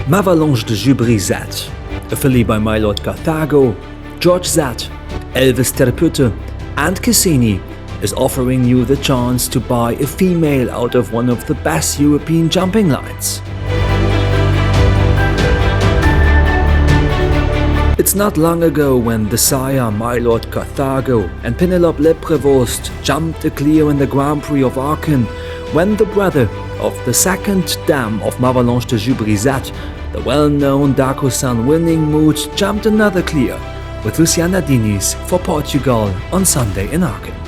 M'Avalanche de Jubri Z, a filly by my lord Carthago, George Z, Elvis Terputte and Cassini is offering you the chance to buy a female out of one of the best European jumping lines. It's not long ago when the sire, my lord Carthago, and Penelope Le Prévost jumped a clear in the Grand Prix of Aachen, when the brother of the second dam of M'Avalanche de Jubri Z, the well-known Dacosan winning mood, jumped another clear with Luciana Diniz for Portugal on Sunday in Aachen.